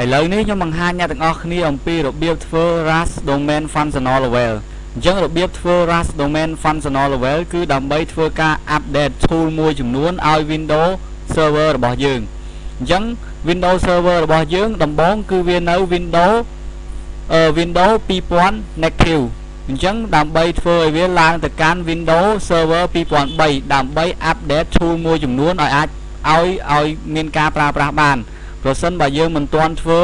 ឥឡូវនេះខ្ញុំបង្ហាញអ្នកទាំងអស់គ្នាអំពីរបៀបធ្វើ Rust Domain Functional Level អញ្ចឹងរបៀបធ្វើ Rust Domain Functional Level គឺដើម្បីធ្វើការ update tool មួយចំនួនឲ្យ Windows Server របស់យើងអញ្ចឹង Windows Server របស់យើងដំបូងគឺវានៅ Windows 2000 Native អញ្ចឹងដើម្បីធ្វើឲ្យវាឡើងទៅកាន់ Windows Server 2003ដើម្បី update tool មួយចំនួនឲ្យមានការប្រើប្រាស់បានប្រសិនបើយើងមិនទាន់ធ្វើ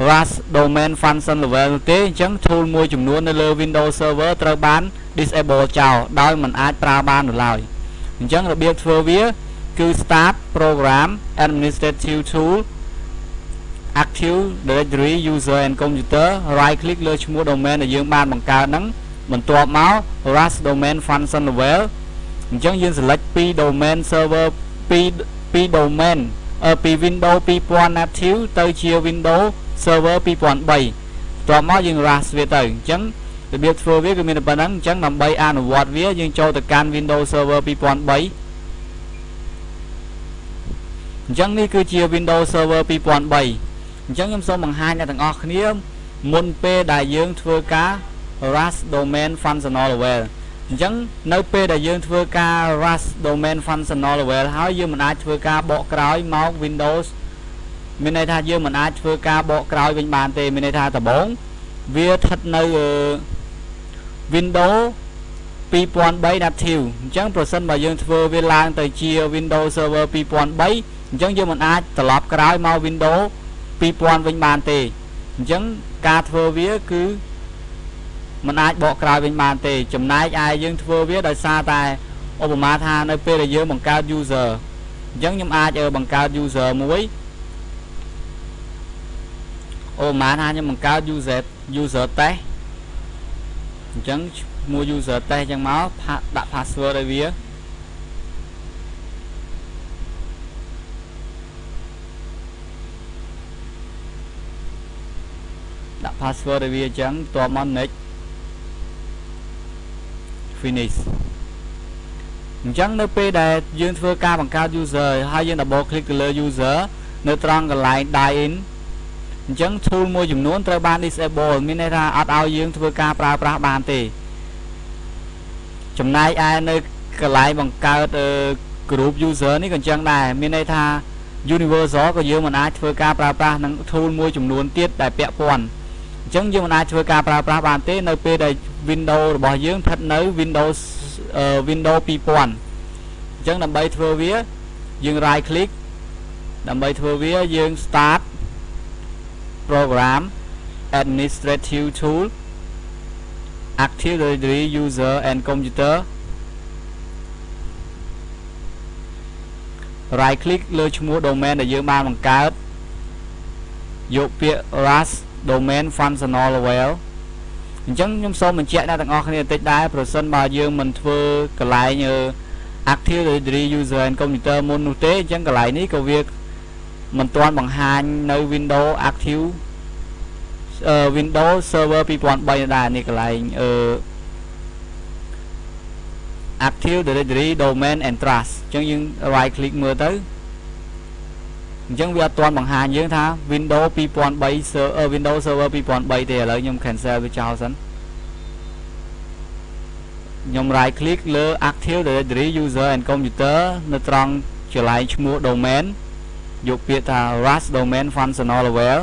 Rust Domain Function Level ទេអញ្ចឹង tool មួយចំនួននៅលើ Windows Server ត្រូវបាន disable ចោលដោយមិនអាចប្រើបាននៅឡើយអញ្ចឹងរបៀបធ្វើវាគឺ Start Program Administrative Tool Active Directory User and Computer right click លើឈ្មោះ domain ដែលយើងបានបង្កើតហ្នឹងបន្ទាប់មក Rust Domain Function Level អញ្ចឹងយើង select ពី domain server ពី domain ពី Windows 2000 Native ទៅជា Windows Server 2003បន្ទាប់មកយើង Rust វាទៅអញ្ចឹងរបៀបធ្វើវាគឺមានតែប៉ុណ្្នឹងអញ្ចឹងដើម្បីអនុវត្តវាយើងចូលទៅកាន់ Windows Server 2003អញ្ចឹងនេះគឺជា Windows Server 2003អញ្ចឹងខ្ញុំសូមបង្ហាញអ្នកទាំងអស់គ្នាមុនពេលដែលយើងធ្វើការ Rust Domain Functional Level អញ្ចឹងនៅពេលដែលយើងធ្វើការ Rust Domain Functional Level ហើយយើងមិនអាចធ្វើការបកក្រោយមក Windows មានន័យថាយើងមិនអាចធ្វើការបកក្រោយវិញបានទេមានន័យថាដំបូងវាស្ថិតនៅ Windows 2003 Native អញ្ចឹងប្រសិនបើយើងធ្វើវាឡើងទៅជា Windows Server 2003អញ្ចឹងយើងមិនអាចត្រឡប់ក្រោយមក Windows 2000វិញបានទេអញ្ចឹងការធ្វើវាគឺមិនអាចបកក្រោយវិញបានទេចំណែកឯយើងធ្វើវាដោយសារតែឧបមាថានៅពេលដែលយើងបង្កើត user អញ្ចឹងខ្ញុំអាចបង្កើត user មួយឧបមាថាខ្ញុំបង្កើត user test អញ្ចឹងឈ្មោះ user test អញ្ចឹងមកដាក់ password ឲ្យវាដាក់ password ឲ្យវាអញ្ចឹងបន្ទាប់មក next finish អញ្ចឹងនៅពេលដែលយើងធ្វើការបង្កើត user ហើយយើង double click ទៅលើ user នៅត្រង់កន្លែង dial in អញ្ចឹង tool មួយចំនួនត្រូវបាន disable មានន័យថាអត់ឲ្យយើងធ្វើការប្រើប្រាស់បានទេចំណែកឯនៅកន្លែងបង្កើត group user នេះក៏អញ្ចឹងដែរមានន័យថា universal ក៏យើងមិនអាចធ្វើការប្រើប្រាស់នឹង tool មួយចំនួនទៀតដែលពាក់ព័ន្ធអញ្ចឹងយើងមិនអាចធ្វើការប្រើប្រាស់បានទេនៅពេលដែល Windows របស់យើងស្ថិតនៅ Windows 2000អញ្ចឹងដើម្បីធ្វើវាយើង right click ដើម្បីធ្វើវាយើង start program administrative tool active directory user and computer right click លើឈ្មោះ domain ដែលយើងបានបង្កើតយកពាក្យ Rust Domain Functional Level អញ្ចឹងខ្ញុំសូមបញ្ជាក់អ្នកទាំងអស់គ្នាបន្តិចដែរប្រសិនបើយើងមិនធ្វើកន្លែង Active Directory User and Computer មុននោះទេអញ្ចឹងកន្លែងនេះក៏វាមិនទាន់បង្ហាញនៅ Windows Active Windows Server 2003ដែរនេះកន្លែងActive Directory Domain and Trust អញ្ចឹងយើង right click មើលទៅអញ្ចឹងវាអត់ទាន់បង្ហាញយើងថា Windows 2003 Windows Server 2003ទេឥឡូវខ្ញុំ cancel វាចោលសិនខ្ញុំ right click លើ Active Directory User and Computer នៅត្រង់កន្លែងឈ្មោះ domain យកពាក្យថា Rust Domain Functional Level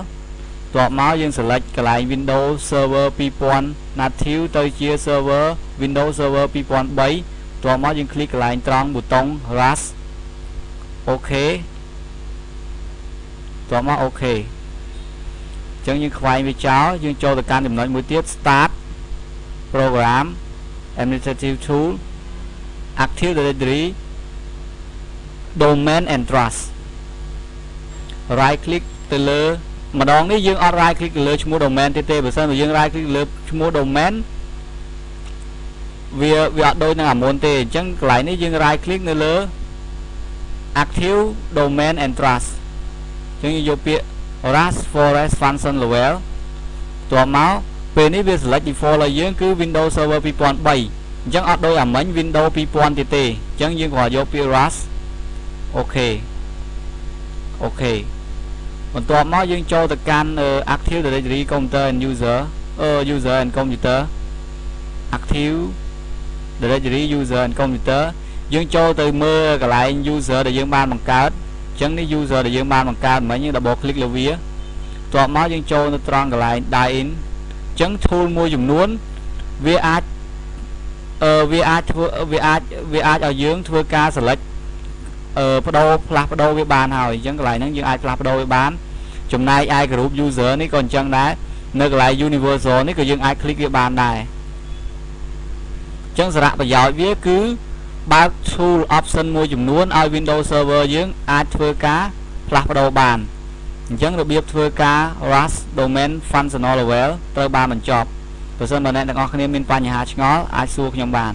បន្ទាប់មកយើង select កន្លែង Windows Server 2000 Native ទៅជា server Windows Server 2003បន្ទាប់មកយើង click កន្លែងត្រង់ប៊ូតុង Rust OK បន្ទាប់មក OK អញ្ចឹងយើងខ្វែងវាចោលយើងចូលទៅកាន់ចំណុចមួយទៀត Start Program Administrative Tool Active Directory Domain and Trust right click ទៅលើម្ដងនេះយើងអត់ right click ទៅលើឈ្មោះ domain ទេបើសិនបើយើង right click លើឈ្មោះ domain វាអត់ដូចនឹងអាមុនទេអញ្ចឹងកន្លែងនេះយើង right click នៅលើ Active Domain and Trust អញ្ចឹងយើងយកពាក្យ Rust Forest Function Level បន្ទាប់មកពេលនេះវា select default ឲ្យយើងគឺ Windows Server 2003អញ្ចឹងអត់ដូចអាមិញ Windows 2000ទៀតទេអញ្ចឹងយើងគ្រាន់យកពាក្យ Rust OK OK បន្ទាប់មកយើងចូលទៅកាន់ Active Directory Computer and User User and Computer Active Directory User and Computer យើងចូលទៅមើលកន្លែង User ដែលយើងបានបង្កើតអញ្ចឹងនេះ User ដែលយើងបានបង្កើតមិញយើង double click លើវាបន្ទាប់មកយើងចូលទៅត្រង់កន្លែង Dial In អញ្ចឹង tool មួយចំនួនវាអាចឲ្យយើងធ្វើការ select ផ្លាស់ប្ដូរវាបានហើយអញ្ចឹងកន្លែងហ្នឹងយើងអាចផ្លាស់ប្ដូរវាបានចំណែកឯ group user នេះក៏អញ្ចឹងដែរនៅកន្លែង universal នេះក៏យើងអាច click វាបានដែរអញ្ចឹងសារៈប្រយោជន៍វាគឺបើក tool option មួយចំនួនឲ្យ Windows Server យើងអាចធ្វើការផ្លាស់ប្ដូរបានអញ្ចឹងរបៀបធ្វើការ Rust Domain Functional Level ត្រូវបានបញ្ចប់បើសិនបើអ្នកទាំងអស់គ្នាមានបញ្ហាឆ្ងល់អាចសួរខ្ញុំបាន